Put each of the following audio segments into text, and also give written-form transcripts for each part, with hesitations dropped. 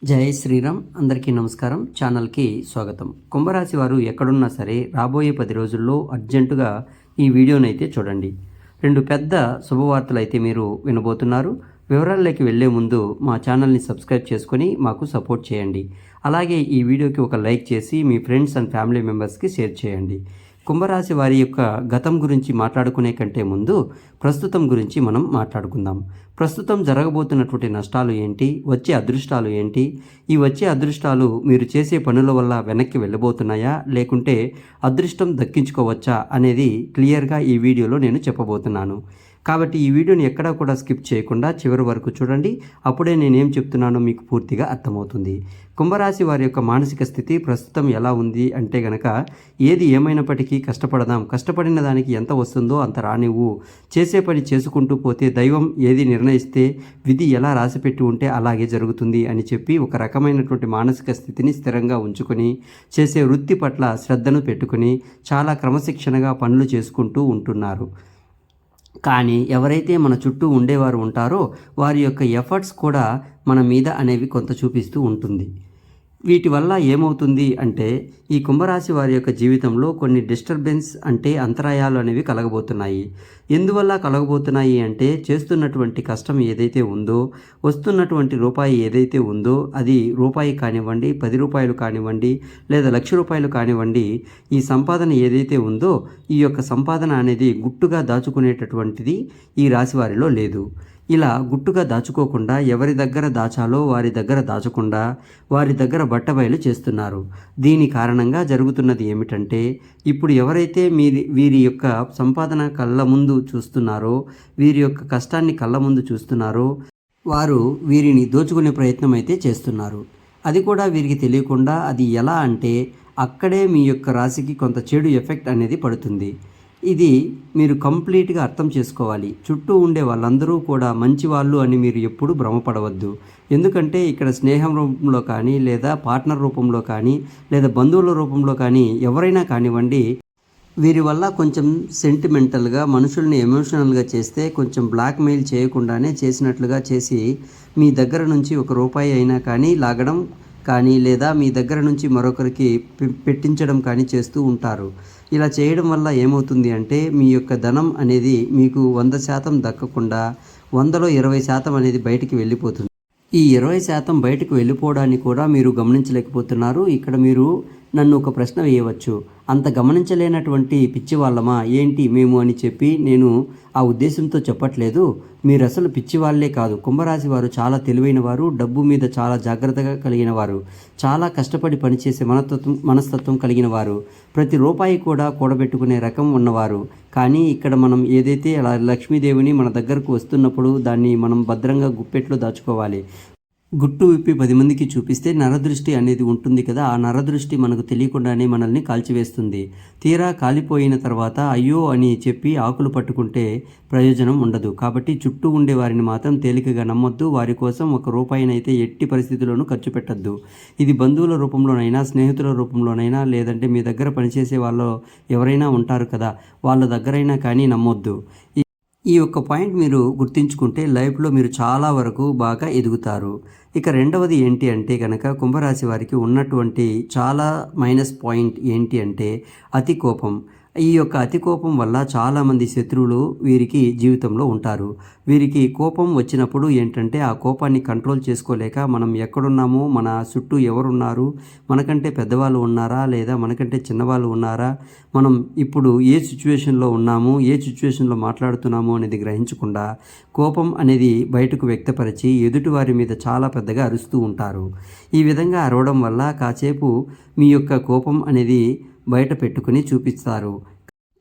జై శ్రీరామ్. అందరికీ నమస్కారం. ఛానల్కి స్వాగతం. కుంభరాశి వారు ఎక్కడున్నా సరే రాబోయే 10 రోజుల్లో అర్జెంటుగా ఈ వీడియోనైతే చూడండి. 2 పెద్ద శుభవార్తలు అయితే మీరు వినబోతున్నారు. వివరాల్లోకి వెళ్లే ముందు మా ఛానల్ని సబ్స్క్రైబ్ చేసుకొని మాకు సపోర్ట్ చేయండి. అలాగే ఈ వీడియోకి ఒక లైక్ చేసి మీ ఫ్రెండ్స్ అండ్ ఫ్యామిలీ మెంబర్స్కి షేర్ చేయండి. కుంభరాశి వారి యొక్క గతం గురించి మాట్లాడుకునే కంటే ముందు ప్రస్తుతం గురించి మనం మాట్లాడుకుందాం. ప్రస్తుతం జరగబోతున్నటువంటి నష్టాలు ఏంటి, వచ్చే అదృష్టాలు ఏంటి, ఈ వచ్చే అదృష్టాలు మీరు చేసే పనుల వల్ల వెనక్కి వెళ్ళబోతున్నాయా లేకుంటే అదృష్టం దక్కించుకోవచ్చా అనేది క్లియర్గా ఈ వీడియోలో నేను చెప్పబోతున్నాను. కాబట్టి ఈ వీడియోని ఎక్కడా కూడా స్కిప్ చేయకుండా చివరి వరకు చూడండి. అప్పుడే నేనేం చెప్తున్నానో మీకు పూర్తిగా అర్థమవుతుంది. కుంభరాశి వారి యొక్క మానసిక స్థితి ప్రస్తుతం ఎలా ఉంది అంటే గనక, ఏది ఏమైనప్పటికీ కష్టపడదాం, కష్టపడిన దానికి ఎంత వస్తుందో అంత రానివ్వు, చేసే పని చేసుకుంటూ పోతే దైవం ఏది నిర్ణయిస్తే, విధి ఎలా రాసిపెట్టి ఉంటే అలాగే జరుగుతుంది అని చెప్పి ఒక రకమైనటువంటి మానసిక స్థితిని స్థిరంగా ఉంచుకొని చేసే వృత్తి పట్ల శ్రద్ధను పెట్టుకుని చాలా క్రమశిక్షణగా పనులు చేసుకుంటూ ఉంటున్నారు. కానీ ఎవరైతే మన చుట్టూ ఉండేవారు ఉంటారో వారి యొక్క ఎఫర్ట్స్ కూడా మన మీద అనేవి కొంత చూపిస్తూ ఉంటుంది. వీటి వల్ల ఏమవుతుంది అంటే, ఈ కుంభరాశి వారి యొక్క జీవితంలో కొన్ని డిస్టర్బెన్స్ అంటే అంతరాయాలు అనేవి కలగబోతున్నాయి. ఎందువల్ల కలగబోతున్నాయి అంటే, చేస్తున్నటువంటి కష్టం ఏదైతే ఉందో, వస్తున్నటువంటి రూపాయి ఏదైతే ఉందో, అది రూపాయి కానివ్వండి, 10 రూపాయలు కానివ్వండి, లేదా ₹1,00,000 కానివ్వండి, ఈ సంపాదన ఏదైతే ఉందో ఈ యొక్క సంపాదన అనేది గుట్టుగా దాచుకునేటటువంటిది ఈ రాశి వారిలో లేదు. ఇలా గుట్టుగా దాచుకోకుండా ఎవరి దగ్గర దాచాలో వారి దగ్గర దాచకుండా వారి దగ్గర బట్టబయలు చేస్తున్నారు. దీని కారణంగా జరుగుతున్నది ఏమిటంటే, ఇప్పుడు ఎవరైతే వీరి యొక్క సంపాదన కళ్ళ ముందు చూస్తున్నారో, వీరి యొక్క కష్టాన్ని కళ్ళ ముందు చూస్తున్నారో వారు వీరిని దోచుకునే ప్రయత్నం అయితే చేస్తున్నారు. అది కూడా వీరికి తెలియకుండా. అది ఎలా అంటే, అక్కడే మీ యొక్క రాశికి కొంత చెడు ఎఫెక్ట్ అనేది పడుతుంది. ఇది మీరు కంప్లీట్గా అర్థం చేసుకోవాలి. చుట్టూ ఉండే వాళ్ళందరూ కూడా మంచి వాళ్ళు అని మీరు ఎప్పుడూ భ్రమపడవద్దు. ఎందుకంటే ఇక్కడ స్నేహం రూపంలో కానీ, లేదా పార్ట్నర్ రూపంలో కానీ, లేదా బంధువుల రూపంలో కానీ ఎవరైనా కానివ్వండి, వీరి వల్ల కొంచెం సెంటిమెంటల్గా మనుషుల్ని ఎమోషనల్గా చేస్తే, కొంచెం బ్లాక్మెయిల్ చేయకుండానే చేసినట్లుగా చేసి మీ దగ్గర నుంచి ₹1 అయినా కానీ లాగడం కానీ, లేదా మీ దగ్గర నుంచి మరొకరికి పెట్టించడం కానీ చేస్తూ ఉంటారు. ఇలా చేయడం వల్ల ఏమవుతుంది అంటే, మీ యొక్క ధనం అనేది మీకు 100% దక్కకుండా 100లో 20% అనేది బయటికి వెళ్ళిపోతుంది. ఈ 20% బయటకు వెళ్ళిపోవడాన్ని కూడా మీరు గమనించలేకపోతున్నారు. ఇక్కడ మీరు నన్ను ఒక ప్రశ్న వేయవచ్చు, అంత గమనించలేనటువంటి పిచ్చి వాళ్ళమా ఏంటి మేము అని చెప్పి. నేను ఆ ఉద్దేశంతో చెప్పట్లేదు. మీరు అసలు పిచ్చి వాళ్ళే కాదు. కుంభరాశి వారు చాలా తెలివైన వారు, డబ్బు మీద చాలా జాగ్రత్తగా కలిగిన వారు, చాలా కష్టపడి పనిచేసే మనస్తత్వం కలిగిన వారు, ప్రతి రూపాయి కూడా కూడబెట్టుకునే రకం ఉన్నవారు. కానీ ఇక్కడ మనం ఏదైతే లక్ష్మీదేవిని మన దగ్గరకు వస్తున్నప్పుడు దాన్ని మనం భద్రంగా గుప్పెట్లో దాచుకోవాలి. గుట్టు విప్పి 10 మందికి చూపిస్తే నరదృష్టి అనేది ఉంటుంది కదా, ఆ నరదృష్టి మనకు తెలియకుండానే మనల్ని కాల్చివేస్తుంది. తీరా కాలిపోయిన తర్వాత అయ్యో అని చెప్పి ఆకులు పట్టుకుంటే ప్రయోజనం ఉండదు. కాబట్టి చుట్టూ ఉండే వారిని మాత్రం తేలికగా నమ్మొద్దు. వారి కోసం ₹1 ఎట్టి పరిస్థితుల్లోనూ ఖర్చు పెట్టద్దు. ఇది బంధువుల రూపంలోనైనా, స్నేహితుల రూపంలోనైనా, లేదంటే మీ దగ్గర పనిచేసే వాళ్ళు ఎవరైనా ఉంటారు కదా, వాళ్ళ దగ్గరైనా కానీ నమ్మొద్దు. ఈ యొక్క పాయింట్ మీరు గుర్తుంచుకుంటే లైఫ్లో మీరు చాలా వరకు బాగా ఎదుగుతారు. ఇక రెండవది ఏంటి అంటే కనుక, కుంభరాశి వారికి ఉన్నటువంటి చాలా మైనస్ పాయింట్ ఏంటి అంటే అతి కోపం. ఈ యొక్క అతి కోపం వల్ల చాలామంది శత్రువులు వీరికి జీవితంలో ఉంటారు. వీరికి కోపం వచ్చినప్పుడు ఏంటంటే, ఆ కోపాన్ని కంట్రోల్ చేసుకోలేక మనం ఎక్కడున్నామో, మన చుట్టూ ఎవరున్నారు, మనకంటే పెద్దవాళ్ళు ఉన్నారా లేదా మనకంటే చిన్నవాళ్ళు ఉన్నారా, మనం ఇప్పుడు ఏ సిచ్యువేషన్లో ఉన్నాము, ఏ సిచ్యువేషన్లో మాట్లాడుతున్నాము అనేది గ్రహించకుండా కోపం అనేది బయటకు వ్యక్తపరిచి ఎదుటివారి మీద చాలా పెద్దగా అరుస్తూ ఉంటారు. ఈ విధంగా అరవడం వల్ల కాసేపు మీ యొక్క కోపం అనేది బయట పెట్టుకుని చూపిస్తారు.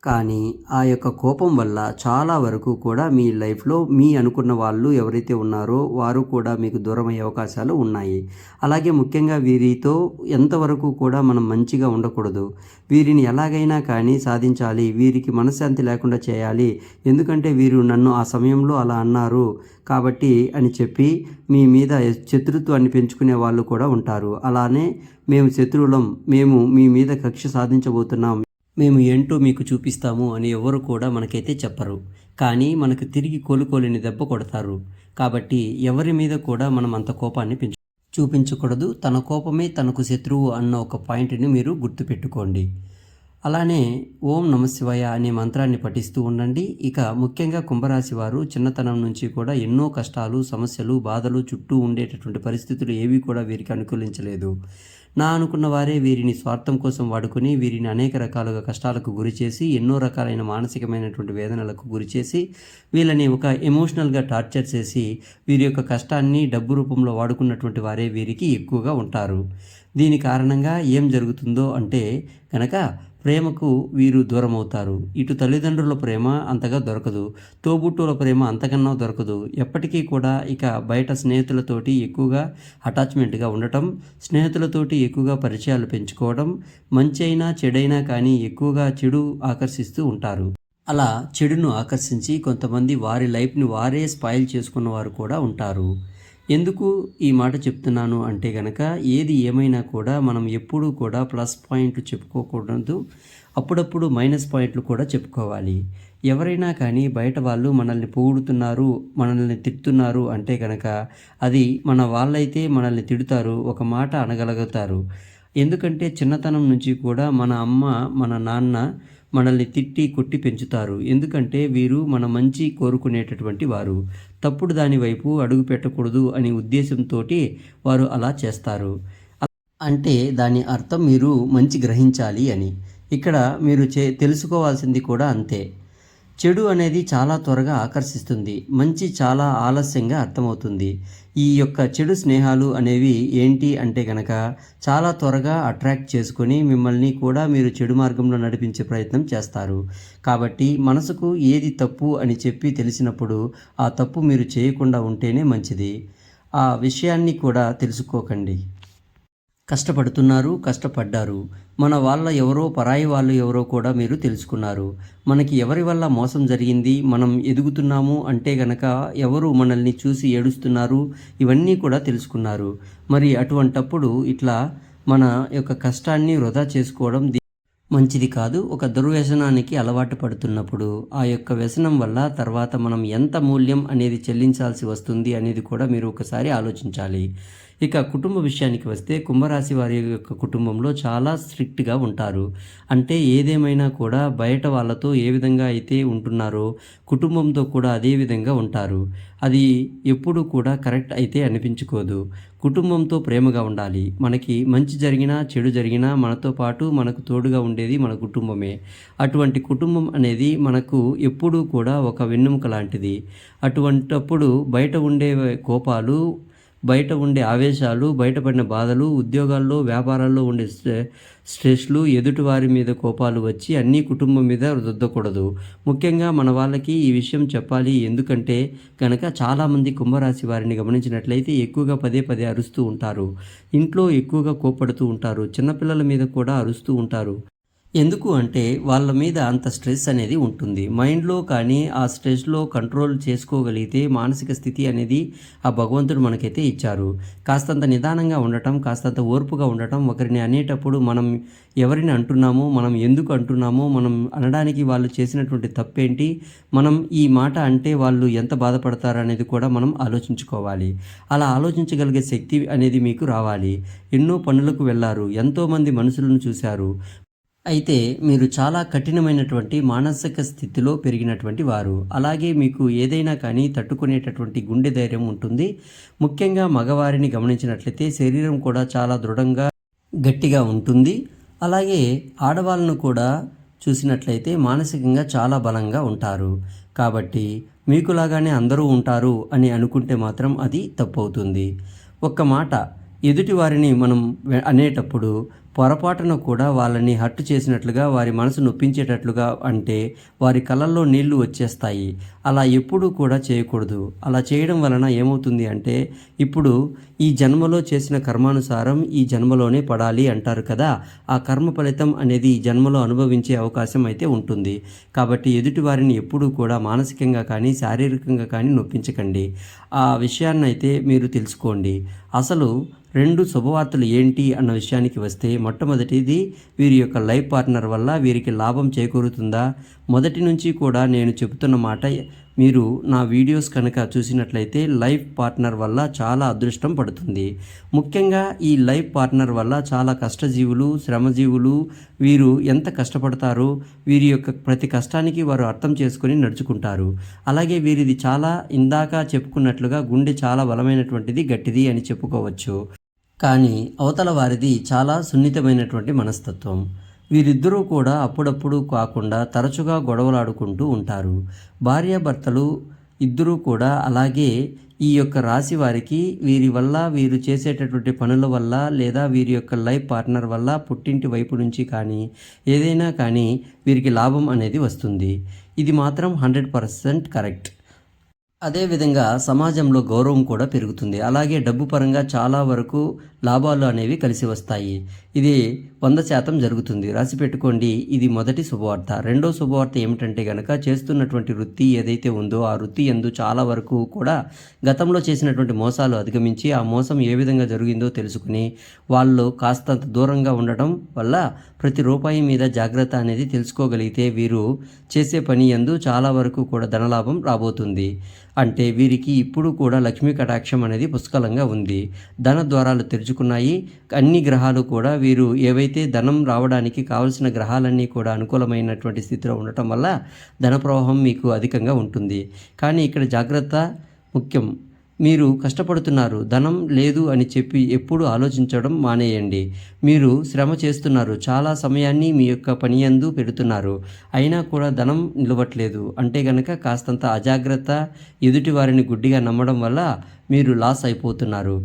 కానీ ఆ యొక్క కోపం వల్ల చాలా వరకు కూడా మీ లైఫ్లో మీ అనుకున్న వాళ్ళు ఎవరైతే ఉన్నారో వారు కూడా మీకు దూరమయ్యే అవకాశాలు ఉన్నాయి. అలాగే ముఖ్యంగా వీరితో ఎంతవరకు కూడా మనం మంచిగా ఉండకూడదు. వీరిని ఎలాగైనా కానీ సాధించాలి, వీరికి మనశ్శాంతి లేకుండా చేయాలి, ఎందుకంటే వీరు నన్ను ఆ సమయంలో అలా అన్నారు కాబట్టి అని చెప్పి మీ మీద శత్రుత్వాన్ని పెంచుకునే వాళ్ళు కూడా ఉంటారు. అలానే మేము శత్రువులం, మేము మీ మీద కక్ష సాధించబోతున్నాం, మేము ఏంటో మీకు చూపిస్తాము అని ఎవరు కూడా మనకైతే చెప్పరు. కానీ మనకు తిరిగి కోలుకోలేని దెబ్బ కొడతారు. కాబట్టి ఎవరి మీద కూడా మనం అంత కోపాన్ని చూపించకూడదు. తన కోపమే తనకు శత్రువు అన్న ఒక పాయింట్ని మీరు గుర్తుపెట్టుకోండి. అలానే ఓం నమశివాయ అనే మంత్రాన్ని పఠిస్తూ ఉండండి. ఇక ముఖ్యంగా కుంభరాశి వారు చిన్నతనం నుంచి కూడా ఎన్నో కష్టాలు, సమస్యలు, బాధలు చుట్టూ ఉండేటటువంటి పరిస్థితులు ఏవి కూడా వీరికి అనుకూలించలేదు. నా అనుకున్న వారే వీరిని స్వార్థం కోసం వాడుకొని వీరిని అనేక రకాలుగా కష్టాలకు గురి చేసి, ఎన్నో రకాలైన మానసికమైనటువంటి వేదనలకు గురి చేసి, వీళ్ళని ఒక ఎమోషనల్గా టార్చర్ చేసి వీరి యొక్క కష్టాన్ని డబ్బు రూపంలో వాడుకున్నటువంటి వారే వీరికి ఎక్కువగా ఉంటారు. దీని కారణంగా ఏం జరుగుతుందో అంటే కనుక ప్రేమకు వీరు దూరం అవుతారు. ఇటు తల్లిదండ్రుల ప్రేమ అంతగా దొరకదు, తోబుట్టువుల ప్రేమ అంతకన్నా దొరకదు. ఎప్పటికీ కూడా ఇక బయట స్నేహితులతోటి ఎక్కువగా అటాచ్మెంట్గా ఉండటం, స్నేహితులతోటి ఎక్కువగా పరిచయాలు పెంచుకోవడం, మంచి అయినా చెడైనా కానీ ఎక్కువగా చెడు ఆకర్షిస్తూ ఉంటారు. అలా చెడును ఆకర్షించి కొంతమంది వారి లైఫ్ని వారే స్పాయిల్ చేసుకున్న వారు కూడా ఉంటారు. ఎందుకు ఈ మాట చెప్తున్నాను అంటే గనక ఏది ఏమైనా కూడా మనం ఎప్పుడూ కూడా ప్లస్ పాయింట్లు చెప్పుకోకూడదు, అప్పుడప్పుడు మైనస్ పాయింట్లు కూడా చెప్పుకోవాలి. ఎవరైనా కానీ బయట వాళ్ళు మనల్ని పొగుడుతున్నారు, మనల్ని తిడుతున్నారు అంటే కనుక అది మన వాళ్ళైతే మనల్ని తిడుతారు, ఒక మాట అనగలుగుతారు. ఎందుకంటే చిన్నతనం నుంచి కూడా మన అమ్మ, మన నాన్న మనల్ని తిట్టి కొట్టి పెంచుతారు. ఎందుకంటే వీరు మన మంచి కోరుకునేటటువంటి వారు. తప్పుడు దాని వైపు అడుగు పెట్టకూడదు అనే ఉద్దేశంతోటి వారు అలా చేస్తారు. అంటే దాని అర్థం మీరు మంచి గ్రహించాలి అని. ఇక్కడ మీరు తెలుసుకోవాల్సింది కూడా అంతే. చెడు అనేది చాలా త్వరగా ఆకర్షిస్తుంది, మంచి చాలా ఆలస్యంగా అర్థమవుతుంది. ఈ యొక్క చెడు స్నేహాలు అనేవి ఏంటి అంటే కనుక చాలా త్వరగా అట్రాక్ట్ చేసుకొని మిమ్మల్ని కూడా మీరు చెడు మార్గంలో నడిపించే ప్రయత్నం చేస్తారు. కాబట్టి మనసుకు ఏది తప్పు అని చెప్పి తెలిసినప్పుడు ఆ తప్పు మీరు చేయకుండా ఉంటేనే మంచిది. ఆ విషయాన్ని కూడా తెలుసుకోకండి. కష్టపడ్డారు. మన వాళ్ళ ఎవరో పరాయి వాళ్ళు ఎవరో కూడా మీరు తెలుసుకున్నారు. మనకి ఎవరి వల్ల మోసం జరిగింది, మనం ఎదుగుతున్నాము అంటే గనక ఎవరు మనల్ని చూసి ఏడుస్తున్నారు, ఇవన్నీ కూడా తెలుసుకున్నారు. మరి అటువంటప్పుడు ఇట్లా మన యొక్క కష్టాన్ని వృధా చేసుకోవడం మంచిది కాదు. ఒక దుర్వ్యసనానికి అలవాటు పడుతున్నప్పుడు ఆ యొక్క వ్యసనం వల్ల తర్వాత మనం ఎంత మూల్యం అనేది చెల్లించాల్సి వస్తుంది అనేది కూడా మీరు ఒకసారి ఆలోచించాలి. ఇక కుటుంబ విషయానికి వస్తే కుంభరాశి వారి యొక్క కుటుంబంలో చాలా స్ట్రిక్ట్గా ఉంటారు. అంటే ఏదేమైనా కూడా బయట వాళ్ళతో ఏ విధంగా అయితే ఉంటున్నారో కుటుంబంతో కూడా అదే విధంగా ఉంటారు. అది ఎప్పుడు కూడా కరెక్ట్ అయితే అనిపించుకోదు. కుటుంబంతో ప్రేమగా ఉండాలి. మనకి మంచి జరిగినా చెడు జరిగినా మనతో పాటు మనకు తోడుగా ఉండేది మన కుటుంబమే. అటువంటి కుటుంబం అనేది మనకు ఎప్పుడూ కూడా ఒక వెన్నెముక లాంటిది. అటువంటప్పుడు బయట ఉండే కోపాలు, బయట ఉండే ఆవేశాలు, బయటపడిన బాధలు, ఉద్యోగాల్లో వ్యాపారాల్లో ఉండే స్ట్రెస్లు, ఎదుటివారి మీద కోపాలు వచ్చి అన్నీ కుటుంబం మీద రుద్దకూడదు. ముఖ్యంగా మన వాళ్ళకి ఈ విషయం చెప్పాలి. ఎందుకంటే కనుక చాలామంది కుంభరాశి వారిని గమనించినట్లయితే ఎక్కువగా పదే పదే అరుస్తూ ఉంటారు. ఇంట్లో ఎక్కువగా కోప్పడుతూ ఉంటారు. చిన్నపిల్లల మీద కూడా అరుస్తూ ఉంటారు. ఎందుకు అంటే వాళ్ళ మీద అంత స్ట్రెస్ అనేది ఉంటుంది. మైండ్లో కానీ ఆ స్ట్రెస్లో కంట్రోల్ చేసుకోగలిగితే మానసిక స్థితి అనేది ఆ భగవంతుడు మనకైతే ఇచ్చారు. కాస్తంత నిదానంగా ఉండటం, కాస్తంత ఓర్పుగా ఉండటం, ఒకరిని అనేటప్పుడు మనం ఎవరిని అంటున్నామో, మనం ఎందుకు అంటున్నామో, మనం అనడానికి వాళ్ళు చేసినటువంటి తప్పేంటి, మనం ఈ మాట అంటే వాళ్ళు ఎంత బాధపడతారు అనేది కూడా మనం ఆలోచించుకోవాలి. అలా ఆలోచించగలిగే శక్తి అనేది మీకు రావాలి. ఎన్నో పనులకు వెళ్ళారు, ఎంతోమంది మనుషులను చూశారు. అయితే మీరు చాలా కఠినమైనటువంటి మానసిక స్థితిలో పెరిగినటువంటి వారు. అలాగే మీకు ఏదైనా కానీ తట్టుకునేటటువంటి గుండె ధైర్యం ఉంటుంది. ముఖ్యంగా మగవారిని గమనించినట్లయితే శరీరం కూడా చాలా దృఢంగా గట్టిగా ఉంటుంది. అలాగే ఆడవాళ్ళను కూడా చూసినట్లయితే మానసికంగా చాలా బలంగా ఉంటారు. కాబట్టి మీకులాగానే అందరూ ఉంటారు అని అనుకుంటే మాత్రం అది తప్పవుతుంది. ఒక్క మాట ఎదుటి వారిని మనం అనేటప్పుడు పొరపాటున కూడా వాళ్ళని హర్ట్ చేసినట్లుగా, వారి మనసు నొప్పించేటట్లుగా అంటే వారి కళ్ళల్లో నీళ్లు వచ్చేస్తాయి. అలా ఎప్పుడూ కూడా చేయకూడదు. అలా చేయడం వలన ఏమవుతుంది అంటే ఇప్పుడు ఈ జన్మలో చేసిన కర్మానుసారం ఈ జన్మలోనే పడాలి అంటారు కదా. ఆ కర్మ ఫలితం అనేది ఈ జన్మలో అనుభవించే అవకాశం అయితే ఉంటుంది. కాబట్టి ఎదుటి వారిని ఎప్పుడూ కూడా మానసికంగా కానీ శారీరకంగా కానీ నొప్పించకండి. ఆ విషయాన్ని అయితే మీరు తెలుసుకోండి. అసలు 2 శుభవార్తలు ఏంటి అన్న విషయానికి వస్తే మొట్టమొదటిది వీరి యొక్క లైఫ్ పార్ట్నర్ వల్ల వీరికి లాభం చేకూరుతుందా. మొదటి నుంచి కూడా నేను చెబుతున్న మాట మీరు నా వీడియోస్ కనుక చూసినట్లయితే లైఫ్ పార్ట్నర్ వల్ల చాలా అదృష్టం పడుతుంది. ముఖ్యంగా ఈ లైఫ్ పార్ట్నర్ వల్ల చాలా కష్టజీవులు, శ్రమజీవులు వీరు ఎంత కష్టపడతారో వీరి యొక్క ప్రతి కష్టానికి వారు అర్థం చేసుకొని నడుచుకుంటారు. అలాగే వీరిది చాలా ఇందాక చెప్పుకున్నట్లుగా గుండె చాలా బలమైనటువంటిది, గట్టిది అని చెప్పుకోవచ్చు. కానీ అవతల వారిది చాలా సున్నితమైనటువంటి మనస్తత్వం. వీరిద్దరూ కూడా అప్పుడప్పుడు కాకుండా తరచుగా గొడవలాడుకుంటూ ఉంటారు. భార్యాభర్తలు ఇద్దరూ కూడా అలాగే ఈ యొక్క రాశి వారికి వీరి వల్ల, వీరు చేసేటటువంటి పనుల వల్ల, లేదా వీరి యొక్క లైఫ్ పార్ట్నర్ వల్ల పుట్టింటి వైపు నుంచి కానీ ఏదైనా కానీ వీరికి లాభం అనేది వస్తుంది. ఇది మాత్రం 100% కరెక్ట్. అదేవిధంగా సమాజంలో గౌరవం కూడా పెరుగుతుంది. అలాగే డబ్బు పరంగా చాలా వరకు లాభాలు అనేవి కలిసి వస్తాయి. ఇది 100% జరుగుతుంది. రాసి పెట్టుకోండి. ఇది మొదటి శుభవార్త. రెండో శుభవార్త ఏమిటంటే గనక చేస్తున్నటువంటి వృత్తి ఏదైతే ఉందో ఆ వృత్తి యందు చాలా వరకు కూడా గతంలో చేసినటువంటి మోసాలు అధిగమించి ఆ మోసం ఏ విధంగా జరిగిందో తెలుసుకుని వాళ్ళు కాస్తంత దూరంగా ఉండటం వల్ల ప్రతి రూపాయి మీద జాగ్రత్త అనేది తెలుసుకోగలిగితే వీరు చేసే పని యందు చాలా వరకు కూడా ధనలాభం రాబోతుంది. అంటే వీరికి ఇప్పుడు కూడా లక్ష్మీ కటాక్షం అనేది పుష్కలంగా ఉంది. ధన ద్వారాలు తెరుచుకున్నాయి. అన్ని గ్రహాలు కూడా వీరు ఏవైతే ధనం రావడానికి కావలసిన గ్రహాలన్నీ కూడా అనుకూలమైనటువంటి స్థితిలో ఉండటం వల్ల ధన ప్రవాహం మీకు అధికంగా ఉంటుంది. కానీ ఇక్కడ జాగ్రత్త ముఖ్యం. మీరు కష్టపడుతున్నారు, ధనం లేదు అని చెప్పి ఎప్పుడు ఆలోచించడం మానేయండి. మీరు శ్రమ చేస్తున్నారు, చాలా సమయాన్ని మీ యొక్క పని యందు పెడుతున్నారు, అయినా కూడా ధనం నిలవట్లేదు అంటే గనక కాస్తంత అజాగ్రత్త, ఎదుటి వారిని గుడ్డిగా నమ్మడం వల్ల మీరు లాస్ అయిపోతున్నారు.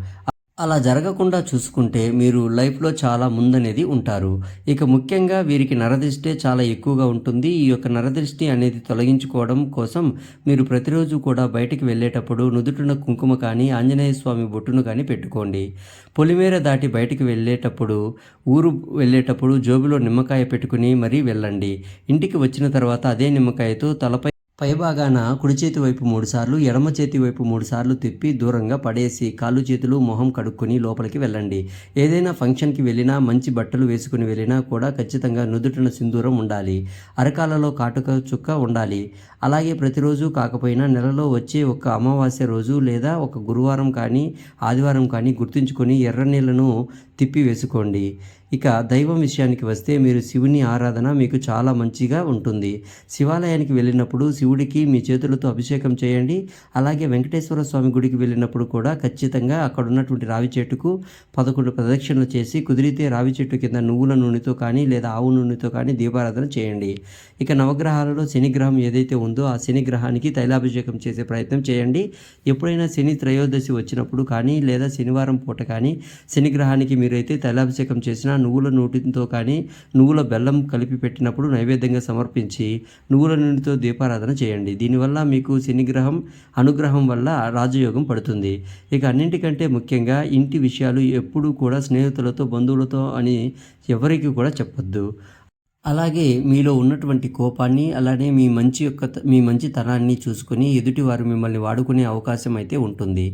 అలా జరగకుండా చూసుకుంటే మీరు లైఫ్లో చాలా ముందనేది ఉంటారు. ఇక ముఖ్యంగా వీరికి నరదృష్టి చాలా ఎక్కువగా ఉంటుంది. ఈ యొక్క నరదృష్టి అనేది తొలగించుకోవడం కోసం మీరు ప్రతిరోజు కూడా బయటికి వెళ్ళేటప్పుడు నుదుటిన కుంకుమ కానీ ఆంజనేయ స్వామి బొట్టును కానీ పెట్టుకోండి. పొలిమేర దాటి బయటికి వెళ్ళేటప్పుడు ఊరు వెళ్ళేటప్పుడు జోబులో నిమ్మకాయ పెట్టుకుని మరీ వెళ్ళండి. ఇంటికి వచ్చిన తర్వాత అదే నిమ్మకాయతో తలపై పైభాగాన కుడి చేతి వైపు 3 సార్లు, ఎడమ చేతి వైపు 3 సార్లు తిప్పి దూరంగా పడేసి కాళ్ళు చేతులు మొహం కడుక్కొని లోపలికి వెళ్ళండి. ఏదైనా ఫంక్షన్కి వెళ్ళినా, మంచి బట్టలు వేసుకుని వెళ్ళినా కూడా ఖచ్చితంగా నుదుటిన సింధూరం ఉండాలి. అరకాలలో కాటుక చుక్క ఉండాలి. అలాగే ప్రతిరోజు కాకపోయినా నెలలో వచ్చే ఒక అమావాస్య రోజు లేదా ఒక గురువారం కానీ ఆదివారం కానీ గుర్తుంచుకొని ఎర్ర నీళ్లను తిప్పి వేసుకోండి. ఇక దైవం విషయానికి వస్తే మీరు శివుని ఆరాధన మీకు చాలా మంచిగా ఉంటుంది. శివాలయానికి వెళ్ళినప్పుడు శివుడికి మీ చేతులతో అభిషేకం చేయండి. అలాగే వెంకటేశ్వర స్వామి గుడికి వెళ్ళినప్పుడు కూడా ఖచ్చితంగా అక్కడ ఉన్నటువంటి రావి చెట్టుకు 11 ప్రదక్షిణలు చేసి కుదిరితే రావి చెట్టు కింద నువ్వుల నూనెతో కానీ లేదా ఆవు నూనెతో కానీ దీపారాధన చేయండి. ఇక నవగ్రహాలలో శనిగ్రహం ఏదైతే ఉందో ఆ శని గ్రహానికి తైలాభిషేకం చేసే ప్రయత్నం చేయండి. ఎప్పుడైనా శని త్రయోదశి వచ్చినప్పుడు కానీ లేదా శనివారం పూట కానీ శని గ్రహానికి మీరైతే తైలాభిషేకం చేసినా నువ్వుల నూనెతో కానీ నువ్వుల బెల్లం కలిపి పెట్టినప్పుడు నైవేద్యంగా సమర్పించి నువ్వుల నూనెతో దీపారాధన చేయండి. దీనివల్ల మీకు శనిగ్రహం అనుగ్రహం వల్ల రాజయోగం పడుతుంది. ఇక అన్నింటికంటే ముఖ్యంగా ఇంటి విషయాలు ఎప్పుడూ కూడా స్నేహితులతో, బంధువులతో అని ఎవరికి కూడా చెప్పొద్దు. అలాగే మీలో ఉన్నటువంటి కోపాన్ని, అలానే మీ మంచితనాన్ని చూసుకొని ఎదుటివారు మిమ్మల్ని వాడుకునే అవకాశం అయితే ఉంటుంది.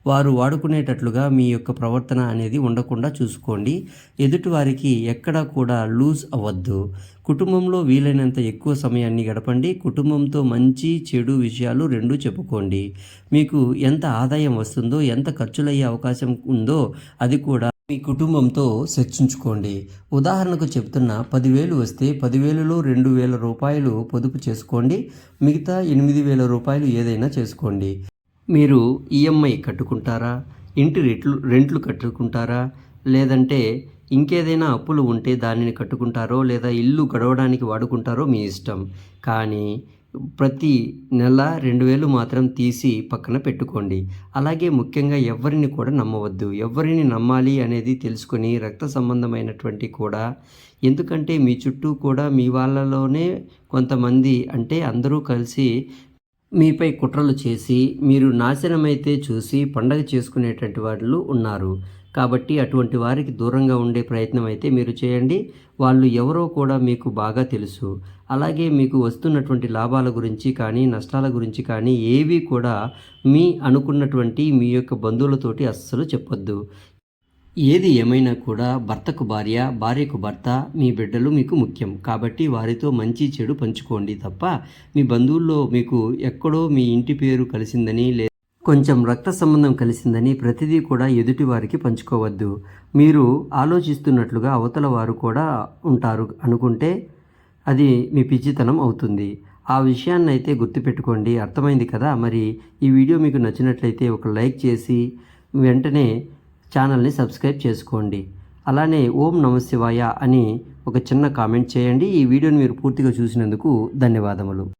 వారు వాడుకునేటట్లుగా మీ యొక్క ప్రవర్తన అనేది ఉండకుండా చూసుకోండి. ఎదుటివారికి ఎక్కడా కూడా లూజ్ అవ్వద్దు. కుటుంబంలో వీలైనంత ఎక్కువ సమయాన్ని గడపండి. కుటుంబంతో మంచి చెడు విషయాలు రెండూ చెప్పుకోండి. మీకు ఎంత ఆదాయం వస్తుందో, ఎంత ఖర్చులయ్యే అవకాశం ఉందో అది కూడా మీ కుటుంబంతో చర్చించుకోండి. ఉదాహరణకు చెప్తున్నా, 10,000 వస్తే 10,000లో 2,000 రూపాయలు పొదుపు చేసుకోండి. మిగతా 8,000 రూపాయలు ఏదైనా చేసుకోండి. మీరు ఈఎంఐ కట్టుకుంటారా, ఇంటి రెంట్లు కట్టుకుంటారా, లేదంటే ఇంకేదైనా అప్పులు ఉంటే దానిని కట్టుకుంటారో లేదా ఇల్లు గడవడానికి వాడుకుంటారో మీ ఇష్టం. కానీ ప్రతి నెల 2,000 మాత్రం తీసి పక్కన పెట్టుకోండి. అలాగే ముఖ్యంగా ఎవరిని కూడా నమ్మవద్దు. ఎవరిని నమ్మాలి అనేది తెలుసుకొని రక్త సంబంధమైనటువంటి కూడా, ఎందుకంటే మీ చుట్టూ కూడా మీ వాళ్ళలోనే కొంతమంది అంటే అందరూ కలిసి మీపై కుట్రలు చేసి మీరు నాశనమైతే చూసి పండగ చేసుకునేటువంటి వాళ్ళు ఉన్నారు. కాబట్టి అటువంటి వారికి దూరంగా ఉండే ప్రయత్నం అయితే మీరు చేయండి. వాళ్ళు ఎవరో కూడా మీకు బాగా తెలుసు. అలాగే మీకు వస్తున్నటువంటి లాభాల గురించి కానీ నష్టాల గురించి కానీ ఏవి కూడా మీ అనుకున్నటువంటి మీ యొక్క బంధువులతోటి అస్సలు చెప్పొద్దు. ఏది ఏమైనా కూడా భర్తకు భార్య, భార్యకు భర్త, మీ బిడ్డలు మీకు ముఖ్యం. కాబట్టి వారితో మంచి చెడు పంచుకోండి తప్ప మీ బంధువుల్లో మీకు ఎక్కడో మీ ఇంటి పేరు కలిసిందని కొంచెం రక్త సంబంధం కలిసిందని ప్రతిదీ కూడా ఎదుటి వారికి పంచుకోవద్దు. మీరు ఆలోచిస్తున్నట్లుగా అవతల వారు కూడా ఉంటారు అనుకుంటే అది మీ పిచ్చితనం అవుతుంది. ఆ విషయాన్ని అయితే గుర్తుపెట్టుకోండి. అర్థమైంది కదా? మరి ఈ వీడియో మీకు నచ్చినట్లయితే ఒక లైక్ చేసి వెంటనే ఛానల్ని సబ్స్క్రైబ్ చేసుకోండి. అలానే ఓం నమ శివాయ అని ఒక చిన్న కామెంట్ చేయండి. ఈ వీడియోని మీరు పూర్తిగా చూసినందుకు ధన్యవాదములు.